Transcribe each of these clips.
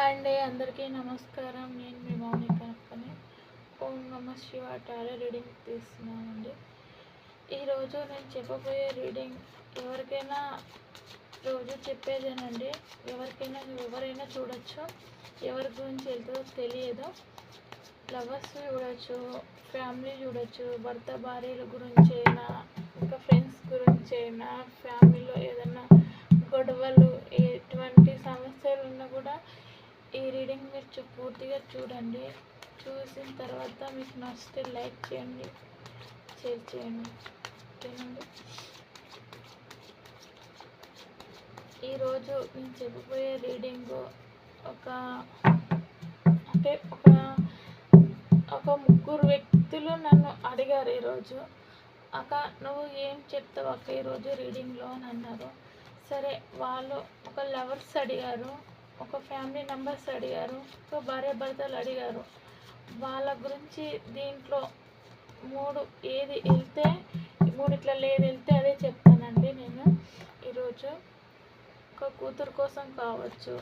Hi అండి, అందరికీ నమస్కారం. నేను మీ మౌనిక అక్కని. ఓం నమ శివ టారో రీడింగ్ తీస్తున్నానండి. ఈరోజు నేను చెప్పబోయే రీడింగ్ ఎవరికైనా రోజు చెప్పేదేనండి. ఎవరైనా చూడొచ్చు. ఎవరి గురించి వెళ్తుందో తెలియదు. లవర్స్ చూడొచ్చు, ఫ్యామిలీ చూడొచ్చు, భర్త భార్యల గురించైనా, ఇంకా ఫ్రెండ్స్ గురించైనా, ఫ్యామిలీలో ఏదైనా గొడవలు, ఎటువంటి సమస్యలు ఉన్నా కూడా ఈ రీడింగ్ మీరు పూర్తిగా చూడండి. చూసిన తర్వాత మీకు నచ్చితే లైక్ చేయండి, షేర్ చేయండి. ఓకేనండి. ఈరోజు నేను చెప్పబోయే రీడింగ్ ఒక ముగ్గురు వ్యక్తులు నన్ను అడిగారు ఈరోజు. నువ్వు ఏం చెప్తావు అక్క ఈరోజు రీడింగ్లో అని అన్నారు. సరే, వాళ్ళు ఒక లవర్స్ అడిగారు, ఒక ఫ్యామిలీ మెంబర్స్ అడిగారు, ఒక భార్య భర్తలు అడిగారు. వాళ్ళ గురించి దీంట్లో మూడిట్లా వెళ్తే అదే చెప్తానండి నేను ఈరోజు. ఒక కూతురు కోసం కావచ్చు,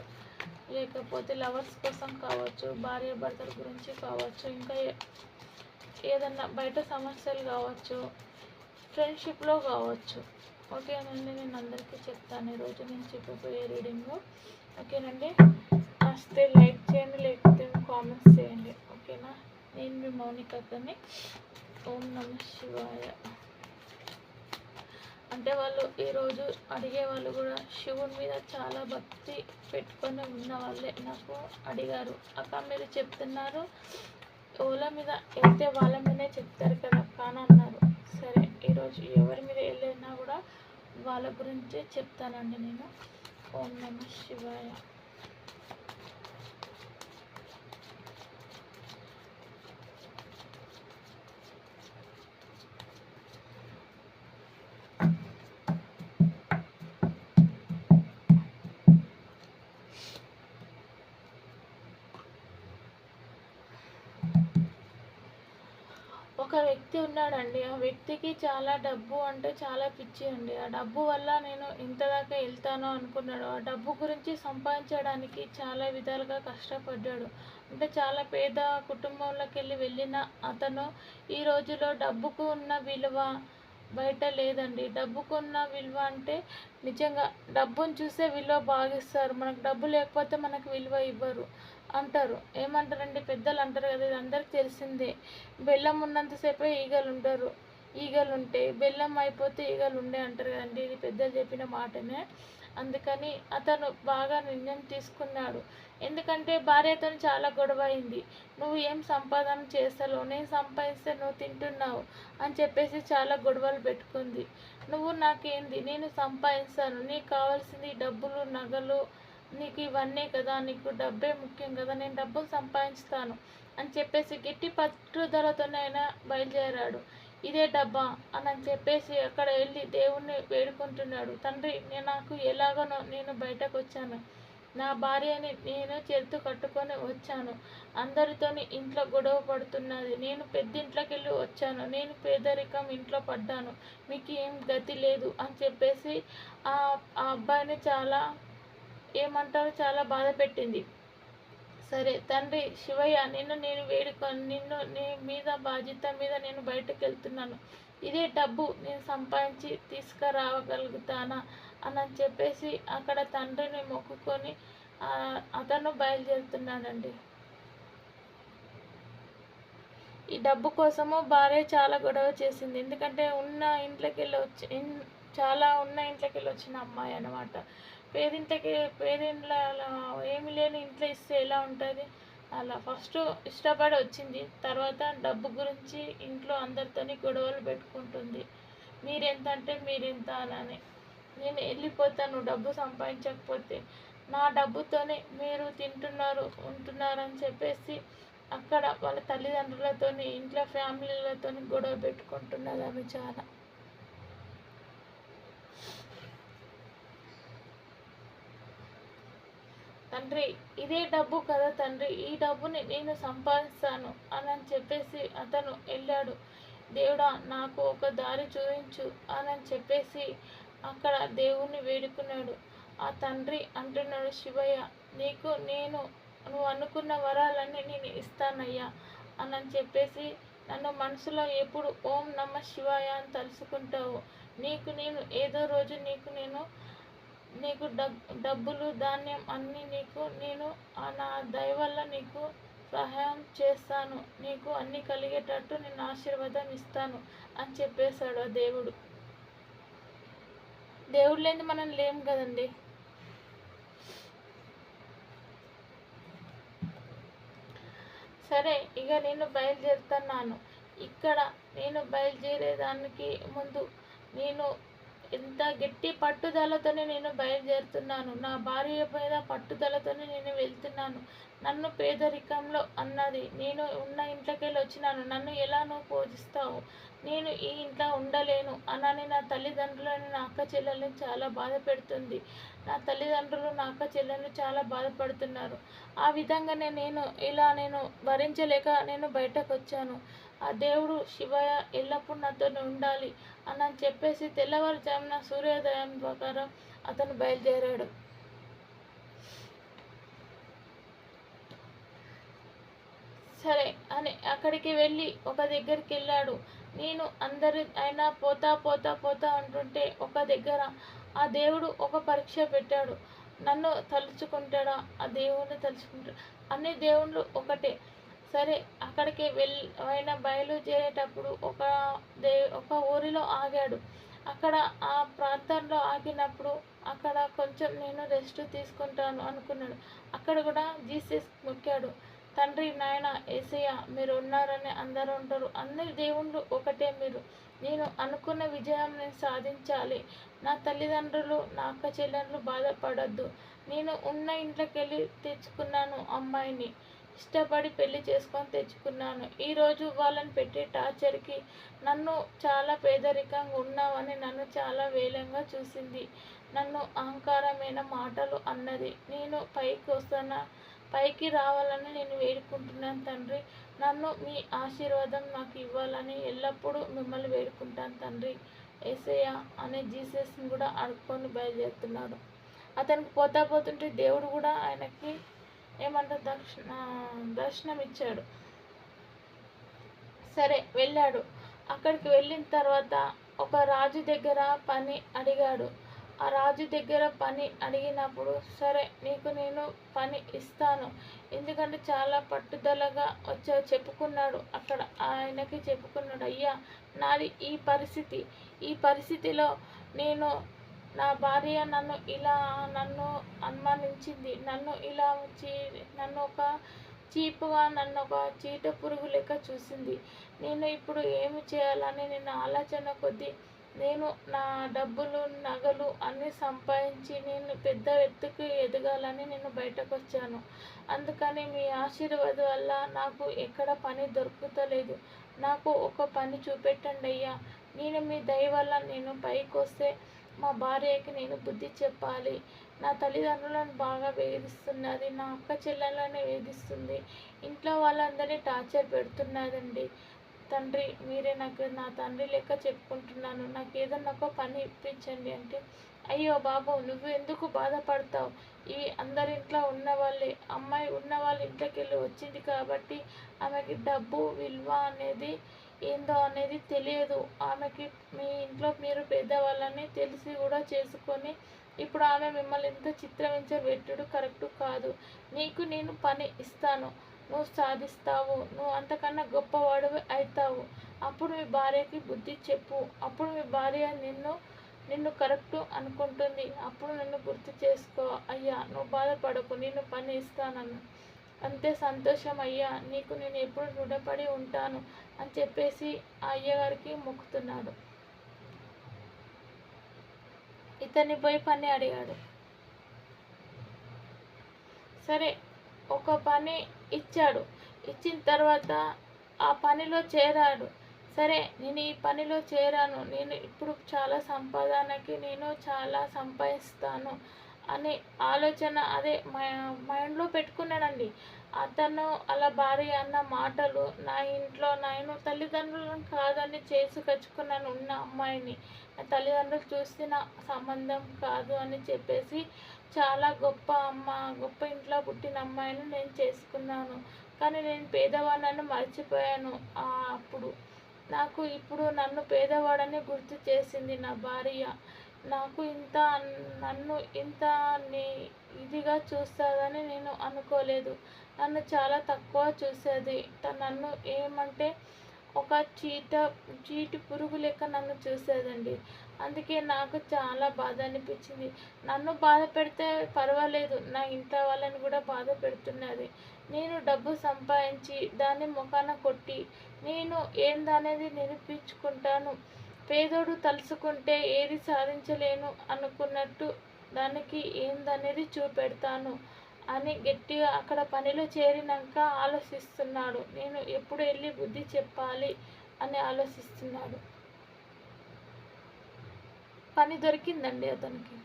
లేకపోతే లవర్స్ కోసం కావచ్చు, భార్య భర్తల గురించి కావచ్చు, ఇంకా ఏదన్నా బయట సమస్యలు కావచ్చు, ఫ్రెండ్షిప్లో కావచ్చు. ఓకేనండి, నేను అందరికీ చెప్తాను ఈరోజు నేను చెప్పబోయే రీడింగ్లో. ఓకేనండి, నచ్చితే లైక్ చేయండి, లేకపోతే కామెంట్స్ చేయండి. ఓకేనా. నేను మీ మౌనికని. ఓం నమ శివాయ. అంటే వాళ్ళు ఈరోజు అడిగే వాళ్ళు కూడా శివుని మీద చాలా భక్తి పెట్టుకొని ఉన్న వాళ్ళే నాకు అడిగారు. అక్క మీరు చెప్తున్నారు, ఓల మీద వెళ్తే వాళ్ళ మీదే చెప్తారు కదా కానీ అన్నారు. సరే, ఈరోజు ఎవరి మీద వెళ్ళినా కూడా వాళ్ళ గురించే చెప్తానండి నేను. ఓం నమ శివాయ. ఒక వ్యక్తి ఉన్నాడండి. ఆ వ్యక్తికి చాలా డబ్బు అంటే చాలా పిచ్చి అండి. ఆ డబ్బు వల్ల నేను ఇంతదాకా వెళ్తాను అనుకున్నాడు. ఆ డబ్బు గురించి సంపాదించడానికి చాలా విధాలుగా కష్టపడ్డాడు. అంటే చాలా పేద కుటుంబంలోకి వెళ్ళిన అతను ఈ రోజులో డబ్బుకు ఉన్న విలువ బయట లేదండి. డబ్బుకు ఉన్న విలువ అంటే నిజంగా డబ్బును చూసే విలువ భావిస్తారు. మనకు డబ్బు లేకపోతే మనకు విలువ ఇవ్వరు అంటారు. ఏమంటారండి, పెద్దలు అంటారు కదా, ఇది అందరికి తెలిసిందే. బెల్లం ఉన్నంతసేపే ఈగలు ఉంటారు, ఈగలు ఉంటాయి. బెల్లం అయిపోతే ఈగలు ఉండే అంటారు కదండి. ఇది పెద్దలు చెప్పిన మాటనే. అందుకని అతను బాగా నిర్ణయం తీసుకున్నాడు. ఎందుకంటే భార్యతో చాలా గొడవ అయింది. నువ్వు ఏం సంపాదన చేస్తావు, నేను సంపాదిస్తే నువ్వు తింటున్నావు అని చెప్పేసి చాలా గొడవలు పెట్టుకుంది. నువ్వు నాకేంది, నేను సంపాదిస్తాను, నీకు కావాల్సింది డబ్బులు, నగలు, నీకు ఇవన్నీ కదా, నీకు డబ్బే ముఖ్యం కదా, నేను డబ్బులు సంపాదిస్తాను అని చెప్పేసి గట్టి పట్టుదలతోనైనా బయలుదేరాడు. ఇదే డబ్బా అని చెప్పేసి అక్కడ వెళ్ళి దేవుణ్ణి వేడుకుంటున్నాడు. తండ్రి, నాకు ఎలాగనో నేను బయటకు వచ్చాను, నా భార్యని నేను చేతు కట్టుకొని వచ్చాను, అందరితోని ఇంట్లో గొడవ పడుతున్నది, నేను పెద్దింట్లోకి వెళ్ళి వచ్చాను, నేను పేదరికం ఇంట్లో పడ్డాను, మీకు ఏం గతి లేదు అని చెప్పేసి ఆ అబ్బాయిని చాలా చాలా బాధ పెట్టింది. సరే తండ్రి శివయ్య, నేను వేడుకొని నీ మీద బాధ్యత మీద నేను బయటకు వెళ్తున్నాను, ఇదే డబ్బు నేను సంపాదించి తీసుకురాగలుగుతానా అని చెప్పేసి అక్కడ తండ్రిని మొక్కుకొని అతను బయలుదేరుతున్నాడండి. ఈ డబ్బు కోసము భార్య చాలా గొడవ చేసింది. ఎందుకంటే ఉన్న ఇంట్లోకి వెళ్ళి వచ్చిన అమ్మాయి అనమాట. పేదింట్లో ఏమి లేని ఇంట్లో ఇస్తే ఎలా ఉంటుంది, అలా ఫస్ట్ ఇష్టపడి వచ్చింది. తర్వాత డబ్బు గురించి ఇంట్లో అందరితోని గొడవలు పెట్టుకుంటుంది. మీరెంత అంటే మీరెంత అని, నేను వెళ్ళిపోతాను డబ్బు సంపాదించకపోతే, నా డబ్బుతోనే మీరు తింటున్నారు ఉంటున్నారని చెప్పేసి అక్కడ వాళ్ళ తల్లిదండ్రులతో, ఇంట్లో ఫ్యామిలీలతో గొడవ పెట్టుకుంటున్నది ఆమె చాలా. తండ్రి, ఇదే డబ్బు కదా తండ్రి, ఈ డబ్బుని నేను సంపాదిస్తాను అని చెప్పేసి అతను వెళ్ళాడు. దేవుడా, నాకు ఒక దారి చూపించు అని చెప్పేసి అక్కడ దేవుణ్ణి వేడుకున్నాడు. ఆ తండ్రి అంటున్నాడు, శివయ్య, నీకు నేను నువ్వు అనుకున్న వరాలన్నీ నేను ఇస్తానయ్యా అని చెప్పేసి నన్ను మనసులో ఎప్పుడు ఓం నమ శివాయ అని తలుసుకుంటావు, నేను ఏదో రోజు నీకు డబ్బులు ధాన్యం అన్నీ నేను నా దయ వల్ల నీకు సహాయం చేస్తాను, నీకు అన్నీ కలిగేటట్టు నేను ఆశీర్వాదం ఇస్తాను అని చెప్పేశాడు ఆ దేవుడు. దేవుడు లేని మనం లేం కదండి. సరే ఇక నేను బయలుదేరుతున్నాను. ఇక్కడ నేను బయలుదేరేదానికి ముందు నేను ఎంత గట్టి పట్టుదలతోనే నేను బయలుదేరుతున్నాను. నా భార్య మీద పట్టుదలతోనే నేను వెళ్తున్నాను. నన్ను పేదరికంలో అన్నది, నేను ఉన్న ఇంట్లోకెళ్ళి వచ్చినాను, నన్ను ఎలా నువ్వు పూజిస్తావు, నేను ఈ ఇంట్లో ఉండలేను అనని నా తల్లిదండ్రులని నా అక్క చెల్లెల్ని చాలా బాధ పెడుతుంది. నా తల్లిదండ్రులు నా అక్క చెల్లెళ్ళు చాలా బాధపడుతున్నారు. ఆ విధంగానే నేను భరించలేక నేను బయటకు వచ్చాను. ఆ దేవుడు శివయ్య ఎల్లప్పుడూ నాతో ఉండాలి అని చెప్పేసి తెల్లవారుజామున సూర్యోదయం ప్రకారం అతను బయలుదేరాడు. సరే అని అక్కడికి వెళ్ళి ఒక దగ్గరికి వెళ్ళాడు. నేను అందరి అయినా పోతా పోతా పోతా అంటుంటే ఒక దగ్గర ఆ దేవుడు ఒక పరీక్ష పెట్టాడు. నన్ను తలుచుకుంటాడా, ఆ దేవుడిని తలుచుకుంటాడు, అన్ని దేవుళ్ళు ఒకటే. సరే అక్కడికి ఆయన బయలుదేరేటప్పుడు ఒక ఊరిలో ఆగాడు. అక్కడ ఆ ప్రాంతంలో ఆగినప్పుడు అక్కడ కొంచెం నేను రెస్ట్ తీసుకుంటాను అనుకున్నాడు. అక్కడ కూడా జీసస్ మొక్కాడు. తండ్రి, నాయన, యేసయ్య మీరు ఉన్నారని అందరూ ఉంటారు, అందరి దేవుళ్ళు ఒకటే మీరు, నేను అనుకున్న విజయం నేను సాధించాలి, నా తల్లిదండ్రులు నా అక్క చెల్లెళ్ళు బాధపడద్దు, నేను ఉన్న ఇంట్లోకి వెళ్ళి తెచ్చుకున్నాను అమ్మాయిని, ఇష్టపడి పెళ్లి చేసుకొని తెచ్చుకున్నాను. ఈరోజు వాళ్ళని పెట్టే టార్చర్కి నన్ను చాలా పేదరికంగా ఉన్నావని నన్ను చాలా వేలంగా చూసింది, నన్ను అహంకారమైన మాటలు అన్నది. నేను పైకి రావాలని నేను వేడుకుంటున్నాను తండ్రి, నన్ను మీ ఆశీర్వాదం నాకు ఇవ్వాలని ఎల్లప్పుడూ మిమ్మల్ని వేడుకుంటాను తండ్రి యేసయ్య అనే జీసస్ని కూడా అడుక్కొని బయలుదేరుతున్నాడు. అతనికి పోతుంటే దేవుడు కూడా ఆయనకి ఏమంటారు దర్శనం ఇచ్చాడు. సరే వెళ్ళాడు. అక్కడికి వెళ్ళిన తర్వాత ఒక రాజు దగ్గర పని అడిగాడు. ఆ రాజు దగ్గర పని అడిగినప్పుడు సరే నీకు నేను పని ఇస్తాను, ఎందుకంటే చాలా పట్టుదలగా చెప్పుకున్నాడు. అక్కడ ఆయనకి చెప్పుకున్నాడు, అయ్యా నాది ఈ పరిస్థితిలో నా భార్య నన్ను అనుమానించింది, నన్ను ఒక చీపుగా, నన్ను ఒక చీట పురుగు లెక్క చూసింది. నేను ఇప్పుడు ఏమి చేయాలని నేను ఆలోచన కొద్దీ నేను నా డబ్బులు నగలు అన్నీ సంపాదించి నేను పెద్ద ఎత్తుకు ఎదగాలని నేను బయటకు వచ్చాను. అందుకని మీ ఆశీర్వాదం వల్ల నాకు ఎక్కడ పని దొరుకుతలేదు, నాకు ఒక పని చూపెట్టండి అయ్యా. నేను మీ దయ వల్ల నేను పైకి వస్తే మా భార్యకి నేను బుద్ధి చెప్పాలి, నా తల్లిదండ్రులను బాగా వేధిస్తున్నది, నా అక్క చెల్లెళ్ళని వేధిస్తుంది, ఇంట్లో వాళ్ళందరినీ టార్చర్ పెడుతున్నదండి. తండ్రి మీరే నాకు నా తండ్రి లెక్క చెప్పుకుంటున్నాను, నాకు ఏదన్నా ఒక పని ఇప్పించండి అంటే, అయ్యో బాబు నువ్వు ఎందుకు బాధపడతావు, ఇవి అందరింట్లో ఉన్న వాళ్ళే, అమ్మాయి ఉన్న వాళ్ళ ఇంట్లోకి వెళ్ళి వచ్చింది కాబట్టి ఆమెకి డబ్బు విలువ అనేది ఏందో అనేది తెలియదు, ఆమెకి మీ ఇంట్లో మీరు పెద్దవాళ్ళని తెలిసి కూడా చేసుకొని ఇప్పుడు ఆమె మిమ్మల్ని ఎంత చిత్రహింసపెట్టుడు కరెక్టు కాదు. నీకు నేను పని ఇస్తాను, నువ్వు సాధిస్తావు, నువ్వు అంతకన్నా గొప్పవాడు అవుతావు. అప్పుడు మీ భార్యకి బుద్ధి చెప్పు, అప్పుడు మీ భార్య నిన్ను కరెక్టు అనుకుంటుంది, అప్పుడు నన్ను గుర్తు చేసుకో అయ్యా, నువ్వు బాధపడకు, నేను పని ఇస్తానన్ను, అంతే సంతోషం అయ్యా, నీకు నేను ఎప్పుడు రుణపడి ఉంటాను అని చెప్పేసి ఆ అయ్యగారికి మొక్కుతున్నాడు. ఇతన్ని పోయి పని అడిగాడు. సరే ఒక పని ఇచ్చాడు. ఇచ్చిన తర్వాత ఆ పనిలో చేరాడు. సరే నేను ఈ పనిలో చేరాను, నేను ఇప్పుడు చాలా సంపాదనకి నేను చాలా సంపాదిస్తాను అనే ఆలోచన అదే మైండ్లో పెట్టుకున్నాడండి. అతను అలా భార్య అన్న మాటలు, నా ఇంట్లో నేను తల్లిదండ్రులను కాదని చేసుకొచ్చుకున్నాను ఉన్న అమ్మాయిని, నా తల్లిదండ్రులు చూసిన సంబంధం కాదు అని చెప్పేసి చాలా గొప్ప అమ్మ, గొప్ప ఇంట్లో పుట్టిన అమ్మాయిని నేను చేసుకున్నాను. కానీ నేను పేదవాడినని మర్చిపోయాను. అప్పుడు నాకు ఇప్పుడు నన్ను పేదవాడని గుర్తు చేసింది నా భార్య. నాకు నన్ను ఇంత ని ఇదిగా చూస్తుందని నేను అనుకోలేదు. నన్ను చాలా తక్కువ చూసేది. నన్ను ఏమంటే ఒక చీటి పురుగు లెక్క నన్ను చూసేదండి. అందుకే నాకు చాలా బాధ అనిపించింది. నన్ను బాధ పెడితే పర్వాలేదు, నా ఇంట్లో వాళ్ళని కూడా బాధ పెడుతున్నది. నేను డబ్బు సంపాదించి దాన్ని మొఖాన కొట్టి నేను ఏందనేది నిరూపించుకుంటాను. పేదోడు తలుచుకుంటే ఏది సాధించలేను అనుకున్నట్టు దానికి ఏందనేది చూపెడతాను అని గట్టిగా అక్కడ పనిలో చేరినాక ఆలోచిస్తున్నాడు. నేను ఎప్పుడు వెళ్ళి బుద్ధి చెప్పాలి అని ఆలోచిస్తున్నాడు. పని దొరికిందండి అతనికి.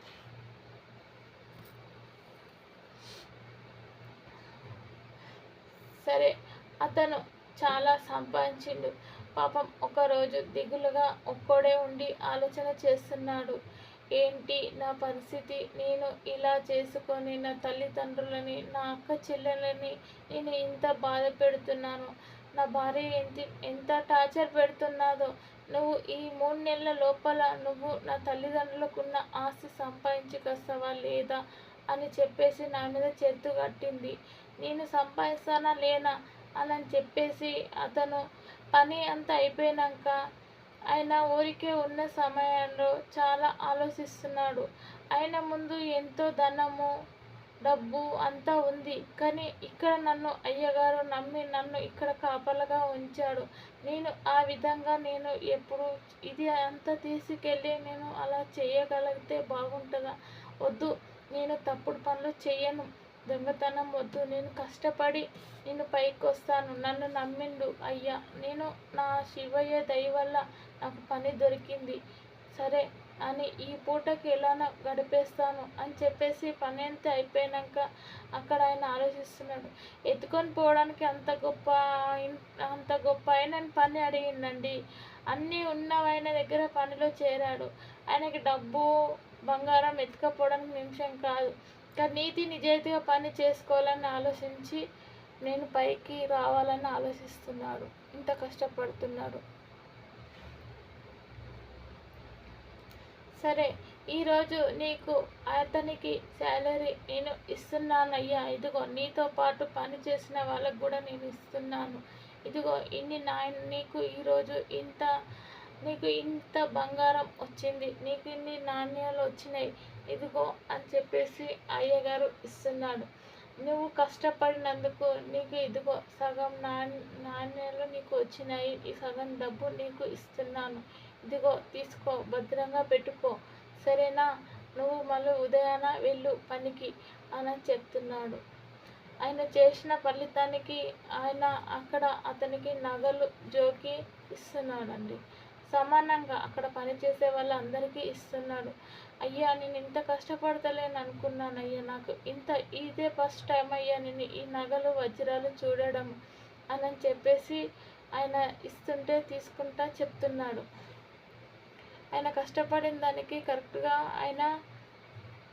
సరే, అతను చాలా సంపాదించిండు. పాపం ఒకరోజు దిగులుగా ఒక్కడే ఉండి ఆలోచన చేస్తున్నాడు. ఏంటి నా పరిస్థితి? నేను ఇలా చేసుకొని నా తల్లిదండ్రులని, నా అక్క చెల్లెలని నేను ఇంత బాధ పెడుతున్నాను. నా భార్య ఎంత టార్చర్ పెడుతున్నాదో. నువ్వు ఈ 3 నెలల లోపల నువ్వు నా తల్లిదండ్రులకున్న ఆస్తి సంపాదించుకొస్తావా లేదా అని చెప్పేసి నా మీద చేతు కట్టింది. నేను సంపాదిస్తానా లేనా అని చెప్పేసి అతను పని అంతా అయిపోయినాక ఆయన ఊరికే ఉన్న సమయంలో చాలా ఆలోచిస్తున్నాడు. ఆయన ముందు ఎంతో ధనము, డబ్బు అంతా ఉంది. కానీ ఇక్కడ నన్ను అయ్యగారు నమ్మి నన్ను ఇక్కడ కాపలాగా ఉంచాడు. నేను ఆ విధంగా నేను ఎప్పుడు ఇది అంతా తీసుకెళ్ళి నేను అలా చేయగలిగితే బాగుంటుందా? వద్దు, నేను తప్పుడు పనులు చేయను, దొంగతనం వద్దు, నేను కష్టపడి నేను పైకి వస్తాను. నన్ను నమ్మిండు అయ్యా. నేను నా శివయ్య దయ వల్ల నాకు పని దొరికింది. సరే అని ఈ పూటకి ఎలానో గడిపేస్తాను అని చెప్పేసి పని అంతా అయిపోయాక అక్కడ ఆయన ఆలోచిస్తున్నాడు. ఎత్తుకొని పోవడానికి అంత గొప్ప ఆయన పని అడిగిండండి. అన్నీ ఉన్నవైన దగ్గర పనిలో చేరాడు. ఆయనకి డబ్బు బంగారం ఎత్తుకపోవడానికి నిమిషం కాదు. కానీ నీతి నిజాయితీగా పని చేసుకోవాలని ఆలోచించి నేను పైకి రావాలని ఆలోచిస్తున్నాడు. ఇంత కష్టపడుతున్నాడు. సరే, ఈరోజు నీకు అతనికి శాలరీ నేను ఇస్తున్నానయ్యా. ఇదిగో నీతో పాటు పని చేసిన వాళ్ళకు కూడా నేను ఇస్తున్నాను. ఇదిగో నీకు ఈరోజు నీకు ఇంత బంగారం వచ్చింది, నీకు ఇన్ని నాణ్యాలు వచ్చినాయి, ఇదిగో అని చెప్పేసి అయ్యగారు ఇస్తున్నాడు. నువ్వు కష్టపడినందుకు నీకు ఇదిగో సగం నాణ్యాలు నీకు వచ్చినాయి, ఈ సగం డబ్బు నీకు ఇస్తున్నాను, ఇదిగో తీసుకో, భద్రంగా పెట్టుకో, సరేనా? నువ్వు మళ్ళీ ఉదయాన వెళ్ళు పనికి అని చెప్తున్నాడు. ఆయన చేసిన ఫలితానికి ఆయన అక్కడ అతనికి నగలు జోకి ఇస్తున్నాడండి. సమానంగా అక్కడ పనిచేసే వాళ్ళందరికీ ఇస్తున్నాడు. అయ్యా, నేను ఇంత కష్టపడతలేను అనుకున్నాను అయ్యా. నాకు ఇదే ఫస్ట్ టైం అయ్యా నేను ఈ నగలు వజ్రాలు చూడడం అని చెప్పేసి ఆయన ఇస్తుంటే తీసుకుంటా చెప్తున్నాడు. ఆయన కష్టపడిన దానికి కరెక్ట్గా ఆయన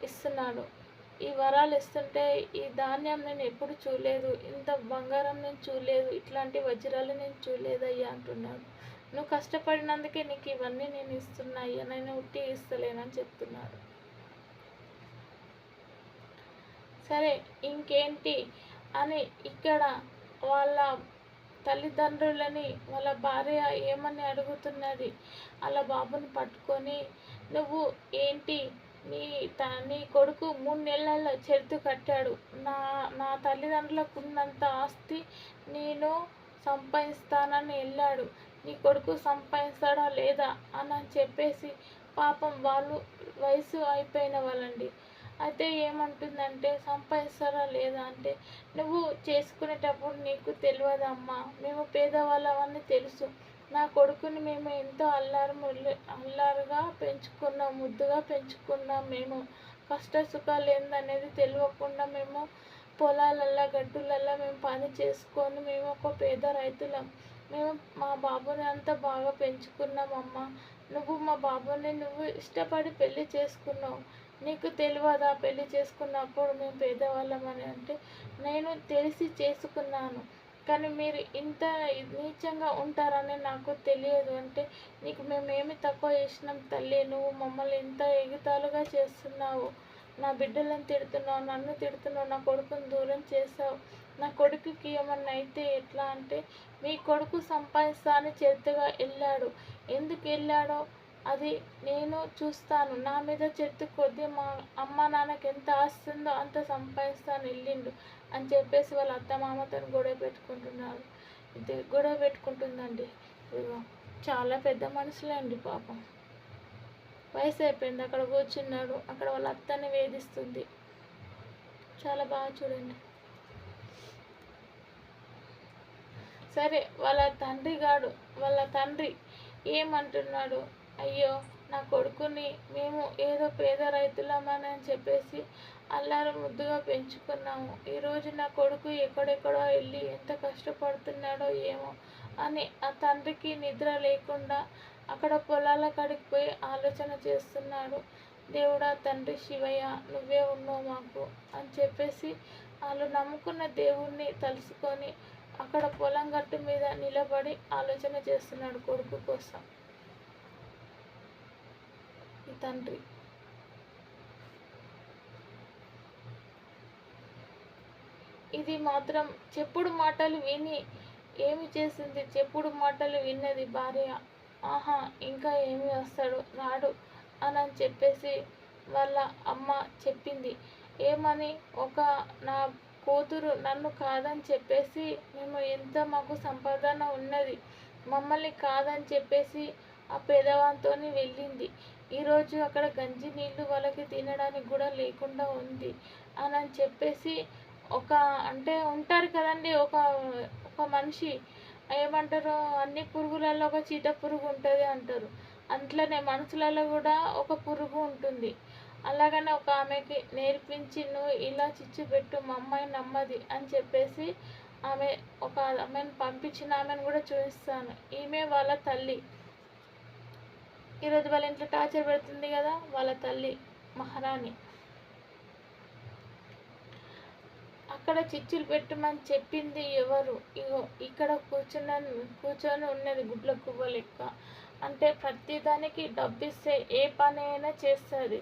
ఇస్తున్నాడు. ఈ వరాలు ఇస్తుంటే ఈ ధాన్యం నేను ఎప్పుడు చూడలేదు, ఇంత బంగారం నేను చూడలేదు, ఇట్లాంటి వజ్రాలు నేను చూడలేదయ్యా అంటున్నాడు. నువ్వు కష్టపడినందుకే నీకు ఇవన్నీ నేను ఇస్తున్నా అయ్యా, నేను ఉట్టి ఇస్తలేనని చెప్తున్నాడు. సరే, ఇంకేంటి అని ఇక్కడ వాళ్ళ తల్లిదండ్రులని వాళ్ళ భార్య ఏమని అడుగుతున్నది. వాళ్ళ బాబుని పట్టుకొని, నువ్వు ఏంటి నీ కొడుకు 3 నెలల్లో చెరుతు కట్టాడు, నా తల్లిదండ్రులకు ఉన్నంత ఆస్తి నేను సంపాదిస్తానని వెళ్ళాడు, నీ కొడుకు సంపాదిస్తాడా లేదా అని చెప్పేసి పాపం వాళ్ళు వయసు అయిపోయిన వాళ్ళండి. అయితే ఏమంటుందంటే, సంపాదిస్తారా లేదా అంటే, నువ్వు చేసుకునేటప్పుడు నీకు తెలియదమ్మా, మేము పేదవాళ్ళమని తెలుసు. నా కొడుకుని మేము ఎంతో అల్లారుగా పెంచుకున్నాం, ముద్దుగా పెంచుకున్నాం. మేము కష్ట సుఖాలు ఏందనేది తెలియకుండా మేము పొలాలల్లో గడ్డులల్లో మేము పని చేసుకొని మేము ఒక పేద రైతులం. మేము మా బాబుని అంతా బాగా పెంచుకున్నామమ్మా. నువ్వు మా బాబుని ఇష్టపడి పెళ్లి చేసుకున్నావు. నీకు తెలియదా పెళ్లి చేసుకున్నప్పుడు మేము పేదవాళ్ళమని అంటే, నేను తెలిసి చేసుకున్నాను, కానీ మీరు ఇంత నీచంగా ఉంటారని నాకు తెలియదు అంటే, నీకు మేమేమి తక్కువ చేసినాం తల్లి, నువ్వు మమ్మల్ని ఇంత ఎగతాళిగా చేస్తున్నావు, నా బిడ్డలను తిడుతున్నావు, నన్ను తిడుతున్నావు, నా కొడుకుని దూరం చేసావు, నా కొడుకుకి ఏమన్నా అయితే ఎట్లా అంటే, మీ కొడుకు సంపాదిస్తా అని చేతుగా వెళ్ళాడు, ఎందుకు వెళ్ళాడో అది నేను చూస్తాను, నా మీద చెట్టు కొద్దీ మా అమ్మ నాన్నకి ఎంత ఆస్తుందో అంత సంపాదిస్తాను వెళ్ళిండు అని చెప్పేసి వాళ్ళ అత్తమామతో గొడవ పెట్టుకుంటున్నారు. ఇది గొడవ పెట్టుకుంటుందండి. ఇదిగో చాలా పెద్ద మనుషులే అండి పాపం. వయసు అయిపోయింది, అక్కడ కూర్చున్నాడు, అక్కడ వాళ్ళ అత్తని వేధిస్తుంది. చాలా బాగా చూడండి. సరే వాళ్ళ తండ్రి ఏమంటున్నాడు, అయ్యో నా కొడుకుని మేము ఏదో పేద రైతులమని అని చెప్పేసి అల్లారు ముద్దుగా పెంచుకున్నాము, ఈరోజు నా కొడుకు ఎక్కడెక్కడో వెళ్ళి ఎంత కష్టపడుతున్నాడో ఏమో అని ఆ తండ్రికి నిద్ర లేకుండా అక్కడ పొలాల కాడికి పోయి ఆలోచన చేస్తున్నాడు. దేవుడా తండ్రి శివయ్య నువ్వే ఉన్నావు మాకు అని చెప్పేసి వాళ్ళు నమ్ముకున్న దేవుణ్ణి తలుసుకొని అక్కడ పొలం గట్టు మీద నిలబడి ఆలోచన చేస్తున్నాడు కొడుకు కోసం ఈ తండ్రి. ఇది మాత్రం చెప్పుడు మాటలు విని ఏమి చేసింది, చెప్పుడు మాటలు విన్నది భార్య. ఆహా ఇంకా ఏమి వస్తాడు రాడు అని చెప్పేసి వాళ్ళ అమ్మ చెప్పింది. ఏమని, ఒక నా కూతురు నన్ను కాదని చెప్పేసి మేము ఎంత మాకు సంపాదన ఉన్నది, మమ్మల్ని కాదని చెప్పేసి ఆ పేదవానితో వెళ్ళింది, ఈరోజు అక్కడ గంజి నీళ్ళు వాళ్ళకి తినడానికి కూడా లేకుండా ఉంది అని చెప్పేసి ఒక అంటే ఉంటారు కదండి, ఒక ఒక మనిషి ఏమంటారు, అన్ని పురుగులలో ఒక చీట పురుగు ఉంటుంది అంటారు, అట్లనే మనుషులలో కూడా ఒక పురుగు ఉంటుంది. అలాగనే ఒక ఆమెకి నేర్పించి నువ్వు ఇలా చిచ్చు పెట్టు మా అమ్మాయి నమ్మది అని చెప్పేసి ఆమెను పంపించిన ఆమెను కూడా చూపిస్తాను. ఈమె వాళ్ళ తల్లి, ఈరోజు వాళ్ళ ఇంట్లో టార్చర్ పెడుతుంది కదా వాళ్ళ తల్లి మహారాణి. అక్కడ చిచ్చులు పెట్టమని చెప్పింది ఎవరు, ఇగో ఇక్కడ కూర్చొని ఉన్నది గుడ్ల కువ్వ లెక్క. అంటే ప్రతిదానికి డబ్బు ఇస్తే ఏ పని అయినా చేస్తుంది,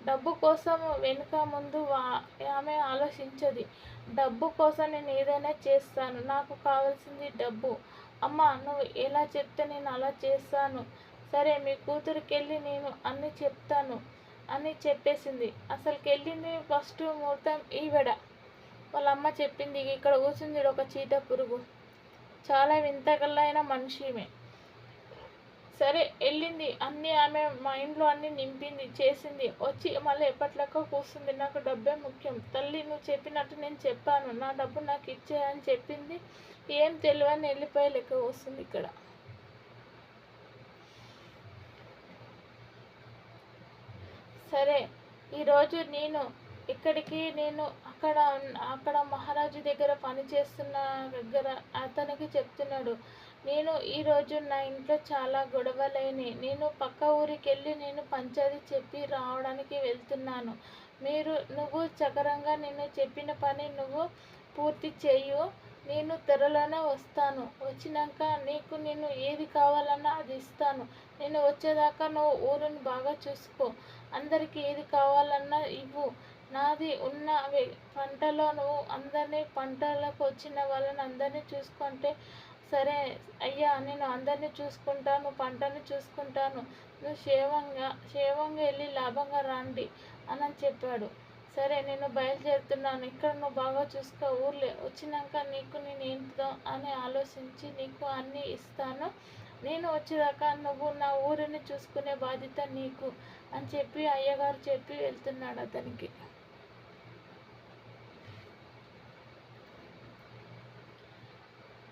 డబ్బు కోసం వెనుక ముందు ఆమె ఆలోచించది, డబ్బు కోసం నేను ఏదైనా చేస్తాను, నాకు కావాల్సింది డబ్బు, అమ్మ నువ్వు ఎలా చెప్తే నేను అలా చేస్తాను, సరే మీ కూతురికి వెళ్ళి నేను అన్నీ చెప్తాను అని చెప్పేసింది. అసలుకి వెళ్ళింది ఫస్ట్ ముహూర్తం ఈవిడ, వాళ్ళ అమ్మ చెప్పింది ఇక్కడ కూర్చుంది ఒక చీట పురుగు, చాలా వింతగలైన మనిషి ఈమె. సరే వెళ్ళింది, అన్నీ ఆమె మైండ్లో అన్నీ నింపింది చేసింది, వచ్చి మళ్ళీ ఎప్పట్లెక్క కూర్చుంది, నాకు డబ్బే ముఖ్యం తల్లి, నువ్వు చెప్పినట్టు నేను చెప్పాను, నా డబ్బు నాకు ఇచ్చేయని చెప్పింది. ఏం తెలియని వెళ్ళిపోయే లెక్క వస్తుంది ఇక్కడ. సరే ఈరోజు నేను అక్కడ మహారాజు దగ్గర పనిచేస్తున్న దగ్గర అతనికి చెప్తున్నాడు, నేను ఈరోజు నా ఇంట్లో చాలా గొడవలైనవి, నేను పక్క ఊరికి వెళ్ళి నేను పంచాయతీ చెప్పి రావడానికి వెళ్తున్నాను, నువ్వు చకరంగా నేను చెప్పిన పని నువ్వు పూర్తి చేయు, నేను త్వరలోనే వస్తాను, వచ్చినాక నీకు నేను ఏది కావాలన్నా అది ఇస్తాను, నేను వచ్చేదాకా నువ్వు ఊరిని బాగా చూసుకో, అందరికీ ఏది కావాలన్నా ఇవ్వు, నాది ఉన్న పంటలో నువ్వు అందరినీ పంటలకు వచ్చిన వాళ్ళని అందరినీ చూసుకుంటే, సరే అయ్యా నేను అందరినీ చూసుకుంటాను, పంటని చూసుకుంటాను, నువ్వు క్షేమంగా వెళ్ళి లాభంగా రండి అని చెప్పాడు. సరే నేను బయలుదేరుతున్నాను, ఇక్కడ నువ్వు బాగా చూసుకో, ఊర్లే వచ్చినాక నీకు నేను ఏంటో అని ఆలోచించి నీకు అన్నీ ఇస్తాను, నేను వచ్చేదాకా నువ్వు నా ఊరిని చూసుకునే బాధ్యత నీకు అని చెప్పి అయ్యగారు చెప్పి వెళ్తున్నాడు అతనికి.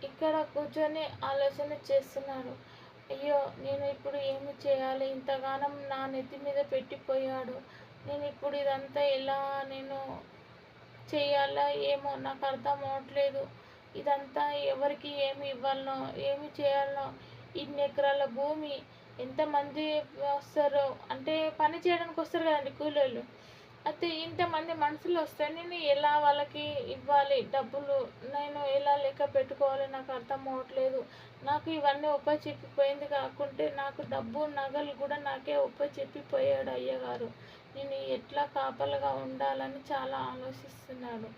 ఇక్కడ కూర్చొని ఆలోచన చేస్తున్నాడు, అయ్యో నేను ఇప్పుడు ఏమి చేయాలి, ఇంతగానం నా నెత్తి మీద పెట్టిపోయాడు, నేను ఇప్పుడు ఇదంతా ఎలా నేను చేయాలా ఏమో నాకు అర్థం అవట్లేదు, ఇదంతా ఎవరికి ఏమి ఇవ్వాలనో ఏమి చేయాలనో, ఇన్ని ఎకరాల భూమి ఎంతమంది వస్తారో, అంటే పని చేయడానికి వస్తారు కదండి కూలోళ్ళు. అయితే ఇంతమంది మనుషులు వస్తే నేను ఎలా వాళ్ళకి ఇవ్వాలి డబ్బులు? నేను ఎలా లెక్క పెట్టుకోవాలో నాకు అర్థం అవ్వట్లేదు. నాకు ఇవన్నీ ఒప్పచెప్పిపోయింది కాకుంటే నాకు డబ్బు, నగలు కూడా నాకే ఒప్పచెప్పిపోయాడు అయ్యగారు. నేను ఎట్లా కాపలాగా ఉండాలని చాలా ఆలోచిస్తున్నాడు.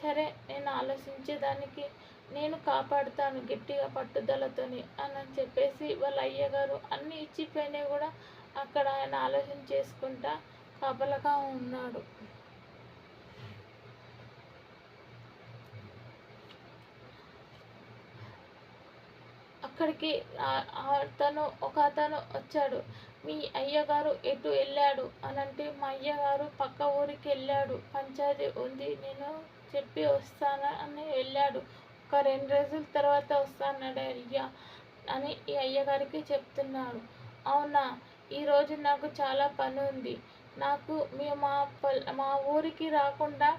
సరే, నేను ఆలోచించేదానికి నేను కాపాడుతాను గట్టిగా పట్టుదలతోని అని చెప్పేసి వాళ్ళ అయ్యగారు అన్నీ ఇచ్చిపోయినాయి కూడా అక్కడ ఆయన ఆలోచన చేసుకుంటా కాపలాగా ఉన్నాడు. అక్కడికి ఒక అతను వచ్చాడు. మీ అయ్యగారు ఎటు వెళ్ళాడు అని అంటే, మా అయ్యగారు పక్క ఊరికి వెళ్ళాడు, పంచాయతీ ఉంది, నేను చెప్పి వస్తాను అని వెళ్ళాడు. ఒక 2 రోజుల తర్వాత వస్తానన్నాడు అయ్యా అని ఈ అయ్యగారికి చెప్తున్నాడు. అవునా, ఈరోజు నాకు చాలా పని ఉంది. నాకు మా ఊరికి రాకుండా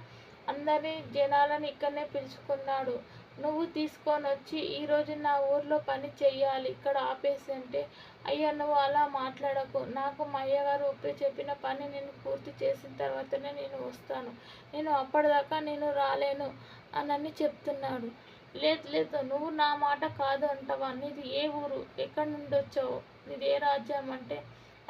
అందరి జనాలను ఇక్కడనే పిలుచుకున్నాడు. నువ్వు తీసుకొని వచ్చి ఈరోజు నా ఊర్లో పని చెయ్యాలి, ఇక్కడ ఆపేసి అంటే, అయ్యా నువ్వు అలా మాట్లాడకు, నాకు మా అయ్యగారు చెప్పిన పని నేను పూర్తి చేసిన తర్వాతనే నేను వస్తాను, నేను అప్పటిదాకా నేను రాలేను అని చెప్తున్నాడు. లేదు లేదు, నువ్వు నా మాట కాదు అంటావా? నీది ఏ ఊరు, ఎక్కడి నుండి వచ్చావు, నీది ఏ రాజ్యం అంటే,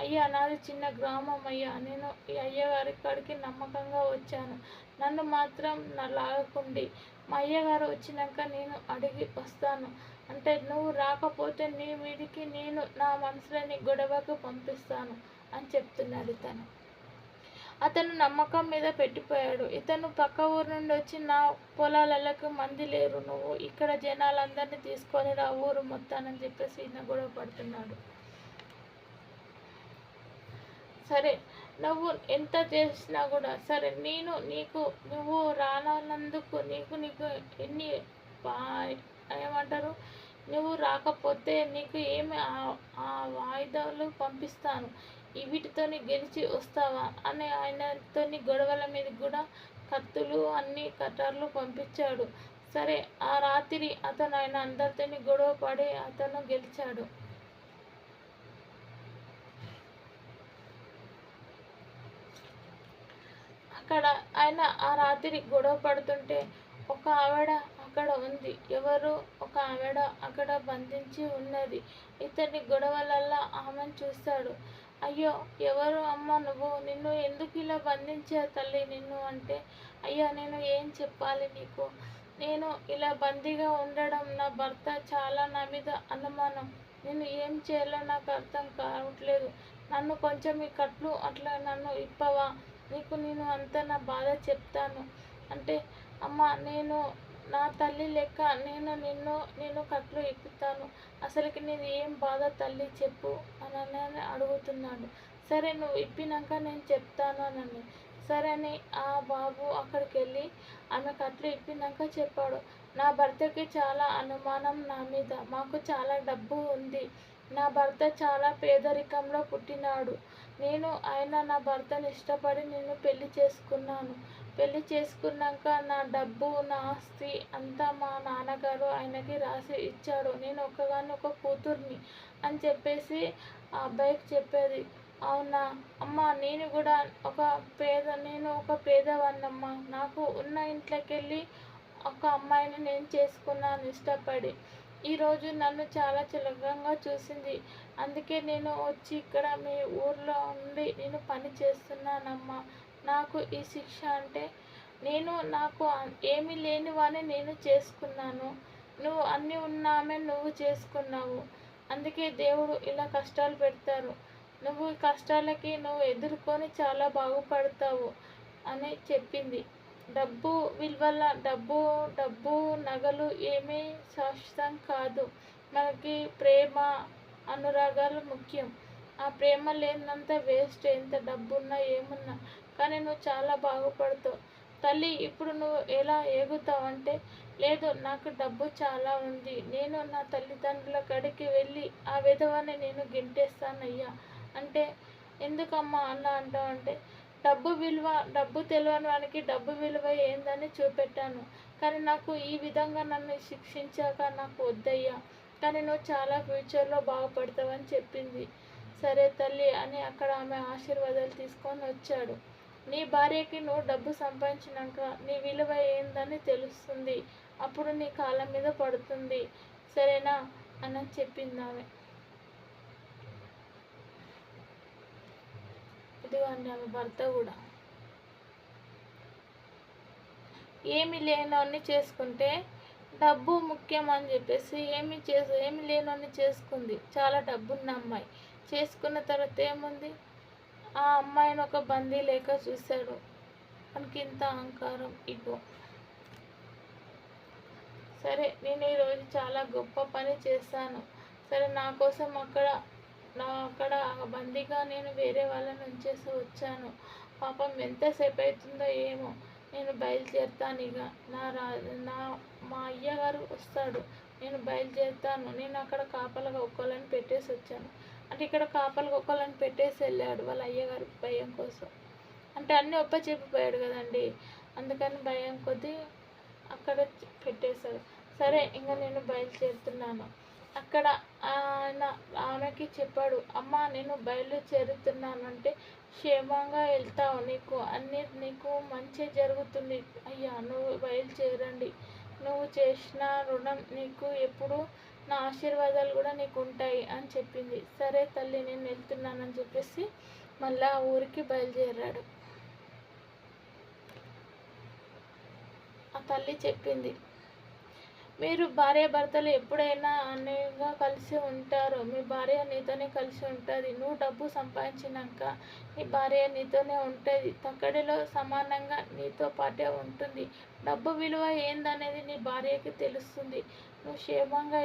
అయ్యా నాది చిన్న గ్రామం అయ్యా, నేను ఈ అయ్యగారి కాడికి నమ్మకంగా వచ్చాను, నన్ను మాత్రం లాగకుండి, మా అయ్యగారు వచ్చినాక నేను అడిగి వస్తాను అంటే, నువ్వు రాకపోతే నీ మీదికి నేను నా మనుషులని గొడవకు పంపిస్తాను అని చెప్తున్నాడు ఇతను. అతను నమ్మకం మీద పెట్టిపోయాడు. ఇతను పక్క ఊరు నుండి వచ్చి నా పొలాలకు మంది లేరు, నువ్వు ఇక్కడ జనాలందరినీ తీసుకొని రా ఊరు మొత్తానని చెప్పేసి ఈయన గొడవ పడుతున్నాడు. సరే, నువ్వు ఎంత చేసినా కూడా సరే, నువ్వు రానందుకు నీకు ఎన్ని ఏమంటారు, నువ్వు రాకపోతే నీకు ఏమి ఆ వాయిదాలు పంపిస్తాను, వీటితోని గెలిచి వస్తావా అని ఆయనతోని గొడవల మీద కూడా కత్తులు అన్ని కటార్లు పంపించాడు. సరే, ఆ రాత్రి అతను ఆయన అందరితోని గొడవ పడి అతను గెలిచాడు. అక్కడ ఆయన ఆ రాత్రి గొడవ పడుతుంటే ఒక ఆవిడ అక్కడ ఉంది. ఒక ఆవిడ అక్కడ బంధించి ఉన్నది. ఇతని గొడవలల్లా ఆమెను చూస్తాడు. అయ్యో, ఎవరు అమ్మ నువ్వు, నిన్ను ఎందుకు ఇలా బంధించా తల్లి నిన్ను అంటే, అయ్యా నేను ఏం చెప్పాలి నీకు, నేను ఇలా బందీగా ఉండడం నా భర్త చాలా నా మీద అనుమానం, నేను ఏం చేయాలో నాకు అర్థం కావట్లేదు, నన్ను కొంచెం ఈ కట్లు అట్లా నన్ను ఇప్పవా, నీకు నేను అంతా నా బాధ చెప్తాను అంటే, అమ్మ నేను నా తల్లి లెక్క నేను కట్లు ఇప్పుతాను, అసలుకి నీది ఏం బాధ తల్లి చెప్పు అని అడుగుతున్నాడు. సరే, నువ్వు ఇప్పినాక నేను చెప్తాను అని. సరే అని ఆ బాబు అక్కడికి వెళ్ళి ఆమె కట్లు ఇప్పినాక చెప్పాడు. నా భర్తకి చాలా అనుమానం నా మీద, మాకు చాలా డబ్బు ఉంది, నా భర్త చాలా పేదరికంలో పుట్టినాడు, నా భర్తను ఇష్టపడి నేను పెళ్లి చేసుకున్నాను, పెళ్లి చేసుకున్నాక నా డబ్బు నా ఆస్తి అంతా మా నాన్నగారు ఆయనకి రాసి ఇచ్చాడు, నేను ఒక కూతుర్ని అని చెప్పేసి ఆ అబ్బాయికి చెప్పేది. అవునా అమ్మ, నేను ఒక పేదవాన్నమ్మ, నాకు ఉన్న ఇంట్లోకి వెళ్ళి ఒక అమ్మాయిని నేను చేసుకున్నాను ఇష్టపడి, ఈరోజు నన్ను చాలా చులకనగా చూసింది, అందుకే నేను వచ్చి ఇక్కడ మీ ఊర్లో ఉండి నేను పని చేస్తున్నానమ్మా, నాకు ఈ శిక్ష అంటే, నాకు ఏమీ లేనివాడిని నేను చేసుకున్నాను, నువ్వు అన్నీ ఉన్నామే నువ్వు చేసుకున్నావు, అందుకే దేవుడు ఇలా కష్టాలు పెడతారు, నువ్వు ఈ కష్టాలకి నువ్వు ఎదుర్కొని చాలా బాగుపడతావు అని చెప్పింది. డబ్బు నగలు ఏమీ శాశ్వతం కాదు, మనకి ప్రేమ అనురాగాలు ముఖ్యం, ఆ ప్రేమ లేనంత వేస్ట్, ఎంత డబ్బున్నా ఏమున్నా, కానీ నువ్వు చాలా బాగుపడతావు తల్లి, ఇప్పుడు నువ్వు ఎలా ఏగుతావంటే, లేదు నాకు డబ్బు చాలా ఉంది, నేను నా తల్లిదండ్రుల కాడికి వెళ్ళి ఆ విధవని నేను గెంటేస్తానయ్యా అంటే, ఎందుకమ్మా అలా అంటావంటే, డబ్బు తెలియని వానికి డబ్బు విలువ ఏందని చూపెట్టాను, కానీ నాకు ఈ విధంగా నన్ను శిక్షించాక నాకు వద్దయ్యా, కానీ నువ్వు చాలా ఫ్యూచర్లో బాగుపడతావని చెప్పింది. సరే తల్లి అని అక్కడ ఆమె ఆశీర్వాదాలు తీసుకొని వచ్చాడు. నీ భార్యకి నువ్వు డబ్బు సంపాదించినాక నీ విలువ ఏందని తెలుస్తుంది, అప్పుడు నీ కాళ్ళ మీద పడుతుంది, సరేనా అని చెప్పింది ఆమె. ఇదిగోండి ఆమె భర్త కూడా ఏమి లేనోన్ని చేసుకుంటే డబ్బు ముఖ్యం అని చెప్పేసి ఏమి లేనోన్ని చేసుకుంది. చాలా డబ్బున్న అమ్మాయి చేసుకున్న తర్వాత ఏముంది, ఆ అమ్మాయిని ఒక బందీ లేక చూశాడు. మనకి ఇంత అహంకారం, ఇగో. సరే నేను ఈరోజు చాలా గొప్ప పని చేశాను, సరే నా కోసం అక్కడ బందీగా నేను వేరే వాళ్ళని ఉంచేసి వచ్చాను. పాపం ఎంతసేపు అవుతుందో ఏమో, నేను బయలుదేరుతాను. ఇక మా అయ్యగారు వస్తాడు, నేను బయలుదేరుతాను. నేను అక్కడ కాపలాగా ఒక్కళ్ళని పెట్టేసి వచ్చాను అంటే ఇక్కడ కాపలాగా ఒక్కళ్ళని పెట్టేసి వెళ్ళాడు వాళ్ళ అయ్యగారు భయం కోసం. అంటే అన్నీ చెప్పిపోయాడు కదండి, అందుకని భయం కొద్దీ అక్కడ పెట్టేశాడు. సరే ఇంకా నేను బయలుదేరుతున్నాను. అక్కడ ఆమెకి చెప్పాడు, అమ్మ నేను బయలుదేరుతున్నాను అంటే క్షేమంగా వెళ్తావు, నీకు మంచి జరుగుతుంది అయ్యా, నువ్వు బయలుదేరండి, నువ్వు చేసిన రుణం నీకు ఎప్పుడు, నా ఆశీర్వాదాలు కూడా నీకు ఉంటాయి అని చెప్పింది. సరే తల్లి నేను వెళ్తున్నానని చెప్పేసి మళ్ళీ ఆ ఊరికి బయలుదేరాడు. ఆ తల్లి చెప్పింది, మీరు భార్యాభర్తలు ఎప్పుడైనా అన్యాయంగా కలిసి ఉంటారు, మీ భార్య నీతోనే కలిసి ఉంటుంది. నువ్వు డబ్బు సంపాదించినాక నీ భార్య నీతోనే ఉంటుంది, తక్కడిలో సమానంగా నీతో పాటే ఉంటుంది. డబ్బు విలువ ఏందనేది నీ భార్యకి తెలుస్తుంది. నువ్వు క్షేమంగా